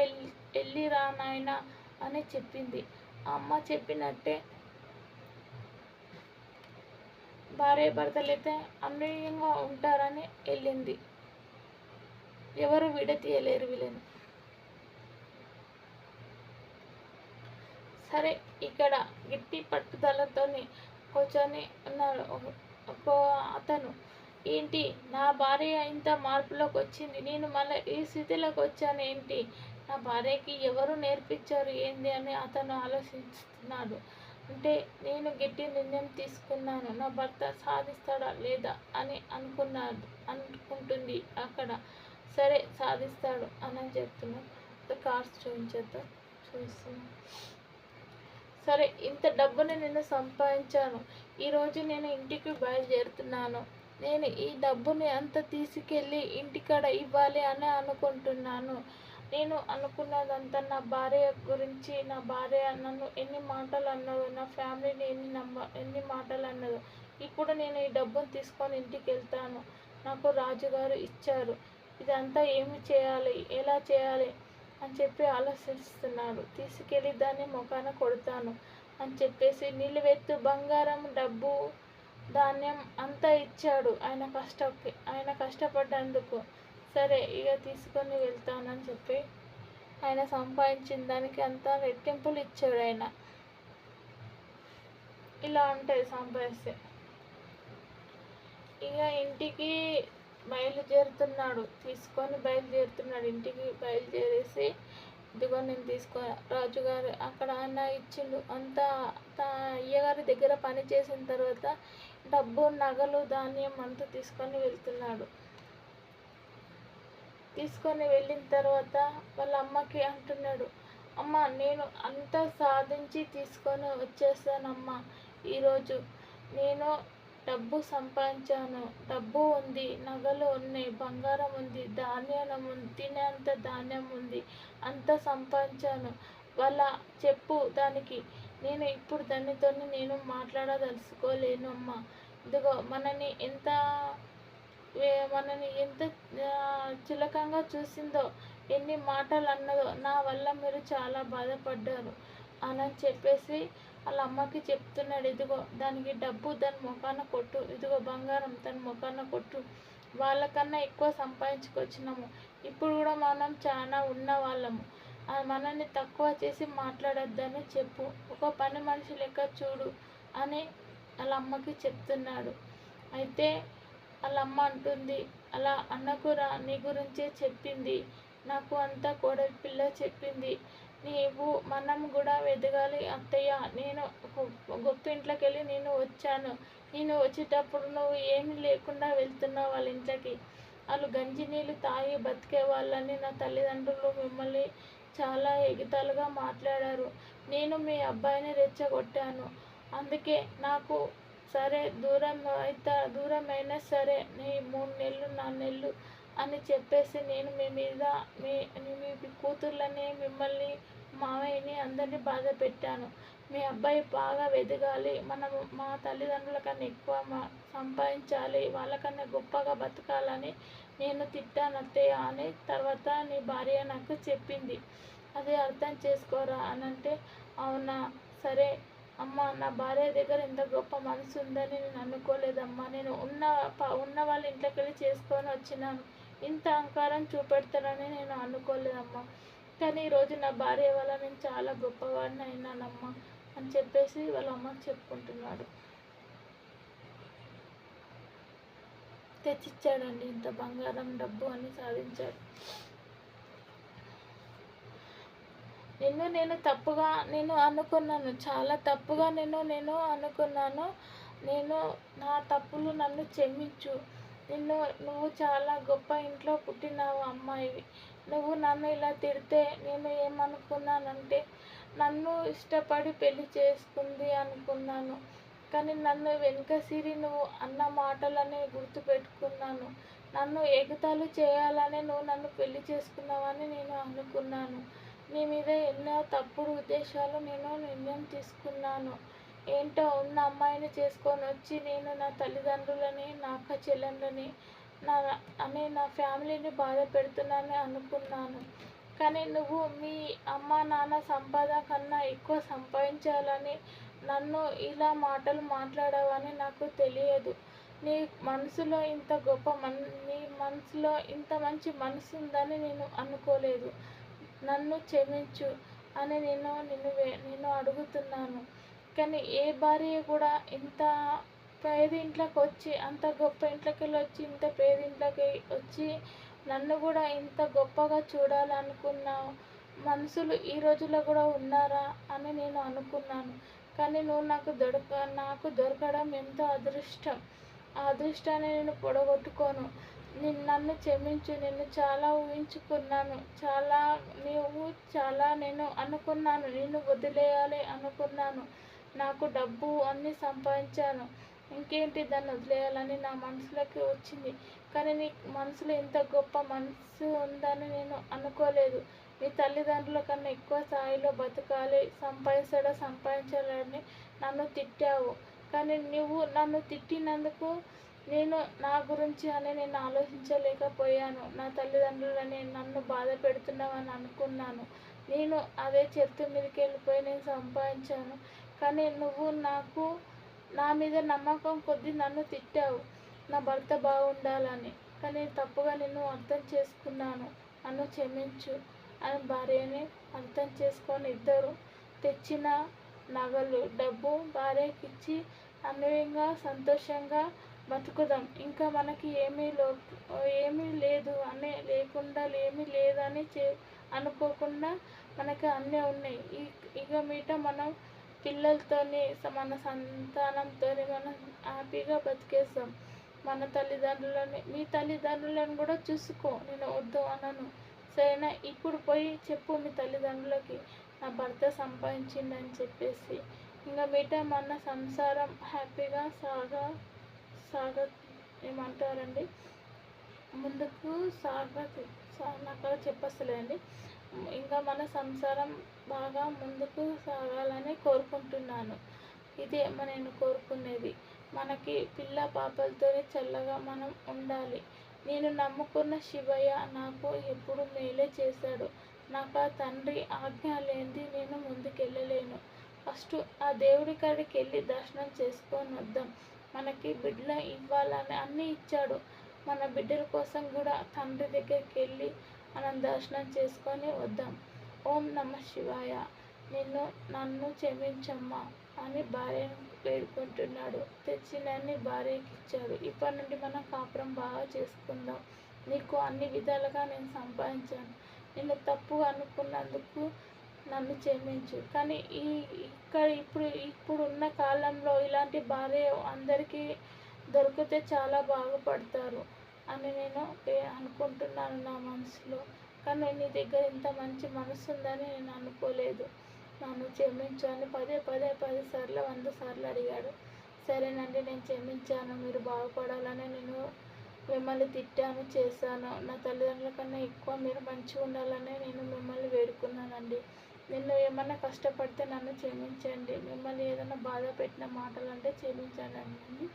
వెళ్ళిరా నాయనా అని చెప్పింది. ఆ అమ్మ చెప్పినట్టే భార్యాభర్తలైతే అన్యాయంగా ఉంటారని వెళ్ళింది. ఎవరు విడతీయలేరు వీళ్ళని. సరే ఇక్కడ గట్టి పట్టుదలతోని కూర్చొని ఉన్నాడు అతను. ఏంటి నా భార్య ఇంత మార్పులోకి వచ్చింది, నేను మళ్ళీ ఈ స్థితిలోకి వచ్చాను ఏంటి, నా భార్యకి ఎవరు నేర్పించారు ఏంది అని అతను ఆలోచిస్తున్నాడు. అంటే నేను గట్టి నిర్ణయం తీసుకున్నాను, నా భర్త సాధిస్తాడా లేదా అని అనుకుంటుంది అక్కడ. సరే సాధిస్తాడు అని చెప్తున్నాను. కార్స్ చూస్తున్నాను. సరే ఇంత డబ్బుని నేను సంపాదించాను, ఈరోజు నేను ఇంటికి బయలుదేరుతున్నాను. నేను ఈ డబ్బుని అంతా తీసుకెళ్ళి ఇంటికాడ ఇవ్వాలి అని అనుకుంటున్నాను. నేను అనుకున్నదంతా నా భార్య గురించి, నా భార్య నన్ను ఎన్ని మాటలు అన్నదో, నా ఫ్యామిలీని ఎన్ని మాటలు అన్నదో. ఇప్పుడు నేను ఈ డబ్బును తీసుకొని ఇంటికి వెళ్తాను, నాకు రాజుగారు ఇచ్చారు, ఇదంతా ఏమి చేయాలి, ఎలా చేయాలి అని చెప్పి ఆలోచిస్తున్నాడు. తీసుకెళ్ళి దాన్ని ముఖాన కొడతాను అని చెప్పేసి నిలువెత్తు బంగారం, డబ్బు, ధాన్యం అంతా ఇచ్చాడు ఆయన కష్టపడ్డందుకు. సరే ఇక తీసుకొని వెళ్తానని చెప్పి ఆయన సంపాదించిన దానికి అంతా రెట్టింపులు ఇచ్చాడు ఆయన. ఇలా ఉంటుంది సంపాదిస్తే. ఇక ఇంటికి బయలుదేరుతున్నాడు. ఇంటికి బయలుదేరేసి ఇదిగో నేను రాజుగారు అక్కడ ఆయన ఇచ్చిండు అంతా. అయ్యగారి దగ్గర పని చేసిన తర్వాత డబ్బు, నగలు, ధాన్యం అంతా తీసుకొని వెళ్తున్నాడు. తీసుకొని వెళ్ళిన తర్వాత వాళ్ళ అమ్మకి అంటున్నాడు, అమ్మ నేను అంతా సాధించి తీసుకొని వచ్చేసానమ్మా, ఈరోజు నేను డబ్బు సంపాదించాను, డబ్బు ఉంది, నగలు ఉన్నాయి, బంగారం ఉంది, ధాన్యం ఉంది, తినేంత ధాన్యం ఉంది, అంతా సంపాదించాను. వాళ్ళ చెప్పు దానికి, నేను ఇప్పుడు దానితో నేను మాట్లాడదలుచుకోలేను అమ్మా. ఇదిగో మనని ఎంత చులకంగా చూసిందో, ఎన్ని మాటలు అన్నదో, నా వల్ల మీరు చాలా బాధపడ్డారు అని చెప్పేసి వాళ్ళ అమ్మకి చెప్తున్నాడు. ఇదిగో దానికి డబ్బు దాని ముఖాన కొట్టు, ఇదిగో బంగారం దాని ముఖాన కొట్టు, వాళ్ళకన్నా ఎక్కువ సంపాదించుకొచ్చినాము, ఇప్పుడు కూడా మనం చాలా ఉన్న వాళ్ళము, మనల్ని తక్కువ చేసి మాట్లాడొద్దని చెప్పు, ఒక పని మనిషి లెక్క చూడు అని వాళ్ళ అమ్మకి చెప్తున్నాడు. అయితే వాళ్ళ అమ్మ అంటుంది, అలా అన్నకురా, నీ గురించే చెప్పింది, నాకు అంతా కోడలి పిల్ల చెప్పింది, మనం కూడా ఎదగాలి అత్తయ్య. నేను గొప్ప ఇంట్లోకెళ్ళి నేను వచ్చాను. నేను వచ్చేటప్పుడు నువ్వు ఏమీ లేకుండా వెళ్తున్నావు వాళ్ళ ఇంట్లోకి. వాళ్ళు గంజి నీళ్ళు తాగి బతికే వాళ్ళని నా తల్లిదండ్రులు మిమ్మల్ని చాలా ఎగతాళిగా మాట్లాడారు. నేను మీ అబ్బాయిని రెచ్చగొట్టాను. అందుకే నాకు సరే దూరమైనా సరే నీ 3 నెలలు 4 నెలలు అని చెప్పేసి నేను మీ మీద మీ మీ కూతుర్లని మిమ్మల్ని మావయ్యని అందరినీ బాధ పెట్టాను. మీ అబ్బాయి బాగా ఎదగాలి, మా తల్లిదండ్రుల కన్నా ఎక్కువ సంపాదించాలి, వాళ్ళకన్నా గొప్పగా బతకాలని నేను తిట్టాను అత్తయ్య అని తర్వాత నీ భార్య నాకు చెప్పింది. అది అర్థం చేసుకోరా అని అంటే, అవునా సరే అమ్మ, నా భార్య దగ్గర ఇంత గొప్ప మనసు ఉందని నేను అనుకోలేదమ్మా. నేను ఉన్న వాళ్ళ ఇంట్లోకి వెళ్ళి చేసుకొని వచ్చినాను. ఇంత అహంకారం చూపెడతానని నేను అనుకోలేదమ్మా. కానీ ఈరోజు నా భార్య వల్ల నేను చాలా గొప్పవాడిని అయినానమ్మా అని చెప్పేసి వాళ్ళ అమ్మకి చెప్పుకుంటున్నాడు. తెచ్చిచ్చాడండి ఇంత బంగారం, డబ్బు అని సాధించాడు. నేను తప్పుగా అనుకున్నాను, చాలా తప్పుగా నేను అనుకున్నాను. నా తప్పులు నన్ను క్షమించు. నువ్వు చాలా గొప్ప ఇంట్లో పుట్టినావు అమ్మాయివి. నువ్వు నన్ను ఇలా తిడితే నేను ఏమనుకున్నానంటే నన్ను ఇష్టపడి పెళ్లి చేసుకుంది అనుకున్నాను. కానీ నన్ను వెనుక సిరి నువ్వు అన్న మాటలని గుర్తుపెట్టుకున్నాను. నన్ను ఎగతాళి చేయాలని నువ్వు నన్ను పెళ్లి చేసుకున్నావని నేను అనుకున్నాను. నీ మీద ఎన్నో తప్పుడు ఉద్దేశాలు నేను నిర్ణయం తీసుకున్నాను. ఏంటో ఉన్న అమ్మాయిని చేసుకొని వచ్చి నేను నా తల్లిదండ్రులని, నా అక్క చెల్లెళ్ళని, నా ఫ్యామిలీని బాధ పెడుతున్నానని అనుకున్నాను. కానీ నువ్వు మీ అమ్మ నాన్న సంపాదన కన్నా ఎక్కువ సంపాదించాలని నన్ను ఇలా మాటలు మాట్లాడావని నాకు తెలియదు. నీ మనసులో నీ మనసులో ఇంత మంచి మనసు ఉందని నేను అనుకోలేదు. నన్ను క్షమించు అని నేను అడుగుతున్నాను. కానీ ఏ భార్య కూడా ఇంత పేదింట్లోకి వచ్చి, అంత గొప్ప ఇంట్లోకి వెళ్ళి వచ్చి, ఇంత పేదింట్లోకి వచ్చి నన్ను కూడా ఇంత గొప్పగా చూడాలనుకున్న మనుషులు ఈ రోజుల్లో కూడా ఉన్నారా అని నేను అనుకున్నాను. కానీ నువ్వు నాకు దొరకడం ఎంతో అదృష్టం. ఆ అదృష్టాన్ని నేను పొడగొట్టుకోను. నన్ను క్షమించు. నేను చాలా ఊహించుకున్నాను. నేను అనుకున్నాను నిన్ను వదిలేయాలి అనుకున్నాను. నాకు డబ్బు అన్నీ సంపాదించాను, ఇంకేంటి దాన్ని వదిలేయాలని నా మనసులోకి వచ్చింది. కానీ నీ మనసులో ఇంత గొప్ప మనసు ఉందని నేను అనుకోలేదు. మీ తల్లిదండ్రుల కన్నా ఎక్కువ స్థాయిలో బతకాలి, సంపాదించాలని నన్ను తిట్టావు. కానీ నువ్వు నన్ను తిట్టినందుకు నా గురించి అని నేను ఆలోచించలేకపోయాను. నా తల్లిదండ్రులని నన్ను బాధ పెడుతున్నావని అనుకున్నాను. నేను అదే చేతి మీదకి వెళ్ళిపోయి నేను సంపాదించాను. కానీ నువ్వు నా మీద నమ్మకం కొద్దీ నన్ను తిట్టావు, నా భర్త బాగుండాలని. కానీ తప్పుగా నిన్ను అర్థం చేసుకున్నాను. నన్ను క్షమించు అని భార్యని అర్థం చేసుకొని ఇద్దరు తెచ్చిన నగలు, డబ్బు భార్యకిచ్చి అన్యోన్యంగా సంతోషంగా బతుకుదాం. ఇంకా మనకి ఏమీ లేదు అని ఏమీ లేదని అనుకోకుండా మనకి అన్నీ ఉన్నాయి. ఇక మీట మనం పిల్లలతోని, మన సంతానంతోని మనం హ్యాపీగా బతికేస్తాం. మీ తల్లిదండ్రులను కూడా చూసుకో, నేను వద్దు అనను. సరేనా? ఇప్పుడు పోయి చెప్పు మీ తల్లిదండ్రులకి నా భర్త సంపాదించిండని చెప్పేసి. ఇంకా మీట మన సంసారం హ్యాపీగా ఏమంటారండి, ముందుకు నాకు చెప్పస్తలేండి. ఇంకా మన సంసారం బాగా ముందుకు సాగాలని కోరుకుంటున్నాను. ఇదే నేను కోరుకునేది. మనకి పిల్ల పాపలతో చల్లగా మనం ఉండాలి. నేను నమ్ముకున్న శివయ్య నాకు ఎప్పుడు మేలే చేశాడు. నాకు ఆ తండ్రి ఆజ్ఞ లేనిది నేను ముందుకెళ్ళలేను. ఫస్ట్ ఆ దేవుడి కాడికి వెళ్ళి దర్శనం చేసుకొని వద్దాం. మనకి బిడ్డలు ఇవ్వాలని అన్నీ ఇచ్చాడు. మన బిడ్డల కోసం కూడా తండ్రి దగ్గరికి వెళ్ళి మనం దర్శనం చేసుకొని వద్దాం. ఓం నమః శివాయ. నన్ను క్షమించమ్మా అని భార్యను వేడుకుంటున్నాడు. తెచ్చినన్ని భార్యకి ఇచ్చాడు. ఇప్పటి నుండి మనం కాపురం బాగా చేసుకుందాం. నీకు అన్ని విధాలుగా నేను సంపాదించాను. నిన్ను తప్పుగా అనుకున్నందుకు నన్ను క్షమించు. కానీ ఇప్పుడు ఉన్న కాలంలో ఇలాంటి భార్య అందరికీ దొరికితే చాలా బాగుపడతారు అని నేను అనుకుంటున్నాను నా మనసులో. కానీ నీ దగ్గర ఇంత మంచి మనసు ఉందని నేను అనుకోలేదు. నన్ను క్షమించు అని పదే 10 సార్లు 100 సార్లు అడిగాడు. సరేనండి, నేను క్షమించాను. మీరు బాగుపడాలని నేను మిమ్మల్ని తిట్టాను, చేశాను. నా తల్లిదండ్రుల కన్నా ఎక్కువ మీరు మంచిగా ఉండాలని నేను మిమ్మల్ని వేడుకున్నానండి. నిన్ను ఏమన్నా కష్టపడితే నన్ను క్షమించండి. మిమ్మల్ని ఏదైనా బాధ పెట్టిన మాటలంటే క్షమించండి అని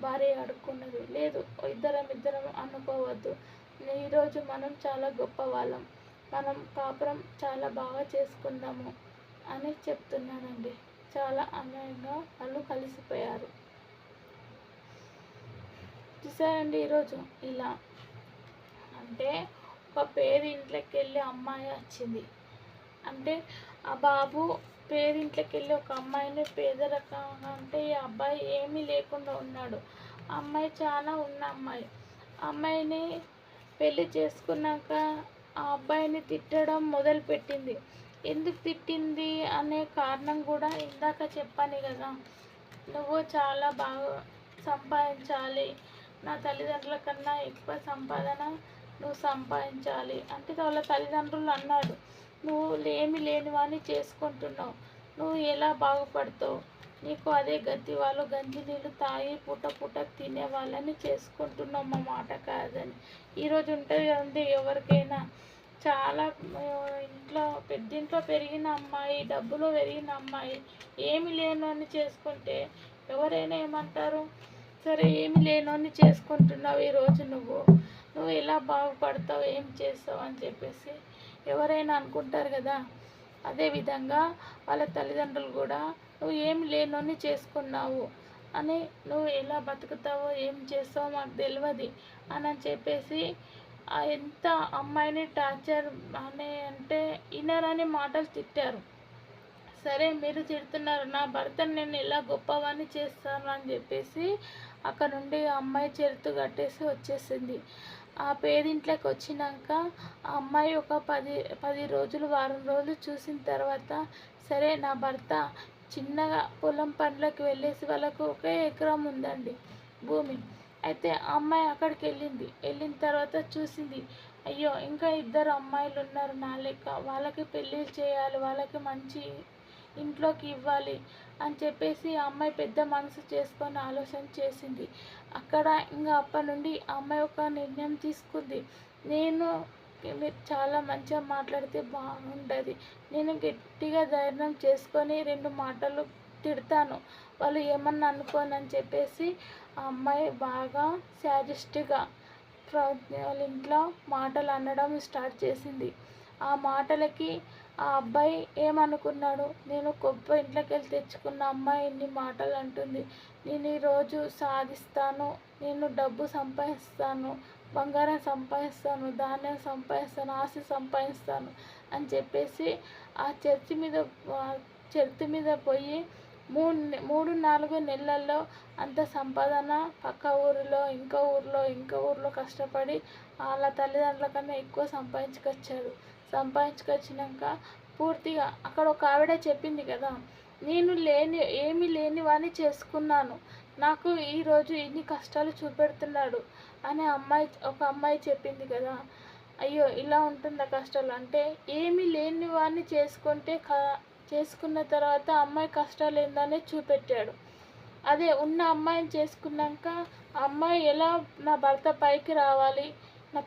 భార్య అడుక్కున్నది. లేదు, ఇద్దరం అనుకోవద్దు. ఈరోజు మనం చాలా గొప్పవాళ్ళం, మనం కాపురం చాలా బాగా చేసుకుందాము అని చెప్తున్నానండి. చాలా అన్యాయంగా వాళ్ళు కలిసిపోయారు. చూసారండి ఈరోజు ఇలా అంటే ఒక పేరింట్లోకి వెళ్ళి అమ్మాయి వచ్చింది అంటే ఆ బాబు పేరింట్లోకి వెళ్ళి ఒక అమ్మాయిని పేదరకంగా అంటే ఈ అబ్బాయి ఏమీ లేకుండా ఉన్నాడు. అమ్మాయి చాలా ఉన్న అమ్మాయి. అమ్మాయిని పెళ్లి చేసుకున్నాక ఆ అబ్బాయిని తిట్టడం మొదలుపెట్టింది. ఎందుకు తిట్టింది అనే కారణం కూడా ఇందాక చెప్పాను కదా, నువ్వు చాలా బాగా సంపాదించాలి, నా తల్లిదండ్రుల కన్నా ఎక్కువ సంపాదన నువ్వు సంపాదించాలి అంటే వాళ్ళ తల్లిదండ్రులు అన్నాడు, నువ్వు లేనివాడిని చేసుకుంటున్నావు, నువ్వు ఎలా బాగుపడతావు, నీకు అదే గతి, వాళ్ళు గంజి నీళ్ళు తాగి పూట తినే వాళ్ళని చేసుకుంటున్నావు, మా మాట కాదని. ఈరోజు ఉంటుంది కదండి ఎవరికైనా, చాలా పెద్దింట్లో పెరిగిన అమ్మాయి, డబ్బులో పెరిగిన అమ్మాయి ఏమి లేనోని చేసుకుంటే ఎవరైనా ఏమంటారు, సరే ఏమి లేనోని చేసుకుంటున్నావు, ఈరోజు నువ్వు ఎలా బాగుపడతావు, ఏం చేస్తావు అని చెప్పేసి ఎవరైనా అనుకుంటారు కదా. అదేవిధంగా వాళ్ళ తల్లిదండ్రులు కూడా నువ్వు ఏమి లేనోని చేసుకున్నావు అని, నువ్వు ఎలా బతుకుతావో ఏం చేస్తావో మాకు తెలియదు అని చెప్పేసి ఎంత అమ్మాయిని టార్చర్ అంటే ఇనరని మాటలు తిట్టారు. సరే మీరు తిడుతున్నారు, నా భర్తను నేను ఎలా గొప్పవాన్ని చేస్తాను అని చెప్పేసి అక్కడ నుండి అమ్మాయి చెరుతు కట్టేసి వచ్చేసింది. ఆ పేరింట్లోకి వచ్చినాక ఆ అమ్మాయి ఒక 10 రోజులు వారం రోజులు చూసిన తర్వాత, సరే నా భర్త చిన్నగా పొలం పనులకు వెళ్ళేసి, వాళ్ళకు 1 ఎకరం ఉందండి భూమి. అయితే ఆ అమ్మాయి అక్కడికి వెళ్ళిన తర్వాత చూసింది, అయ్యో ఇంకా 2 అమ్మాయిలు ఉన్నారు నా లెక్క, వాళ్ళకి పెళ్ళిళ్ళు చేయాలి, వాళ్ళకి మంచి ఇంట్లోకి ఇవ్వాలి అని చెప్పేసి ఆ అమ్మాయి పెద్ద మనసు చేసుకొని ఆలోచన చేసింది. అక్కడ ఇంకా అప్పటి నుండి ఆ అమ్మాయి ఒక నిర్ణయం తీసుకుంది, మీరు చాలా మంచిగా మాట్లాడితే బాగుంటుంది, నేను గట్టిగా ధైర్యం చేసుకొని 2 మాటలు తిడతాను, వాళ్ళు ఏమన్నా అనుకోనని చెప్పేసి ఆ అమ్మాయి బాగా శాడిస్ట్గా వాళ్ళ ఇంట్లో మాటలు అనడం స్టార్ట్ చేసింది. ఆ మాటలకి ఆ అబ్బాయి ఏమనుకున్నాడు, నేను గొప్ప ఇంట్లోకి వెళ్ళి తెచ్చుకున్న అమ్మాయి ఇన్ని మాటలు అంటుంది, నేను ఈరోజు సాధిస్తాను, నేను డబ్బు సంపాదిస్తాను, బంగారం సంపాదిస్తాను, ధాన్యం సంపాదిస్తాను, ఆస్తి సంపాదిస్తాను అని చెప్పేసి ఆ చర్చి మీద పోయి 3-4 నెలల్లో అంత సంపాదన పక్క ఊరిలో ఇంకో ఊరిలో కష్టపడి వాళ్ళ తల్లిదండ్రుల కన్నా ఎక్కువ సంపాదించుకొచ్చినాక పూర్తిగా అక్కడ ఒక ఆవిడ చెప్పింది కదా, నేను ఏమీ లేనివాడిని చేసుకున్నాను, నాకు ఈరోజు ఇన్ని కష్టాలు చూపెడుతున్నాడు అని ఒక అమ్మాయి చెప్పింది కదా. అయ్యో ఇలా ఉంటుందా కష్టాలు అంటే, ఏమీ లేనివాడిని చేసుకున్న తర్వాత అమ్మాయి కష్టాలు ఏందనే చూపెట్టాడు. అదే ఉన్న అమ్మాయిని చేసుకున్నాక ఆ అమ్మాయి ఎలా నా భర్త పైకి రావాలి, నా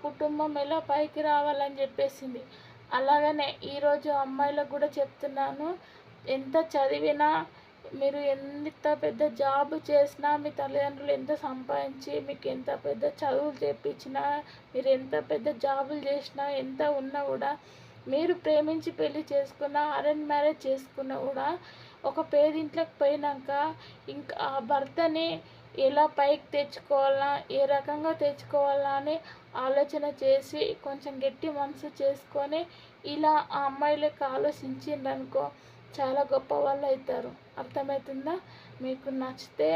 కుటుంబం ఎలా పైకి రావాలని చెప్పేసింది. అలాగనే ఈరోజు అమ్మాయిలకు కూడా చెప్తున్నాను, ఎంత చదివినా, మీరు ఎంత పెద్ద జాబ్ చేసినా, మీ తల్లిదండ్రులు ఎంత సంపాదించి మీకు ఎంత పెద్ద చదువులు చెప్పించినా, మీరు ఎంత పెద్ద జాబులు చేసినా, ఎంత ఉన్నా కూడా, మీరు ప్రేమించి పెళ్లి చేసుకున్నా, అరేంజ్ మ్యారేజ్ చేసుకున్నా కూడా, ఒక పేదింట్లోకి పోయినాక ఇంకా ఆ భర్తని ఎలా పైకి తెచ్చుకోవాలా, ఏ రకంగా తెచ్చుకోవాలా అని ఆలోచన చేసి కొంచెం గట్టి మనసు చేసుకొని ఇలా ఆ అమ్మాయిలకు ఆలోచించిండ్రనుకో, చాలా గొప్ప వాళ్ళు అవుతారు. అర్థమవుతుందా? మీకు నచ్చితే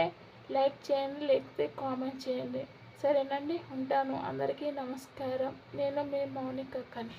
లైక్ చేయండి, లేకపోతే కామెంట్ చేయండి. సరేనండి, ఉంటాను. అందరికీ నమస్కారం. నేను మీ మౌనిక అక్కని.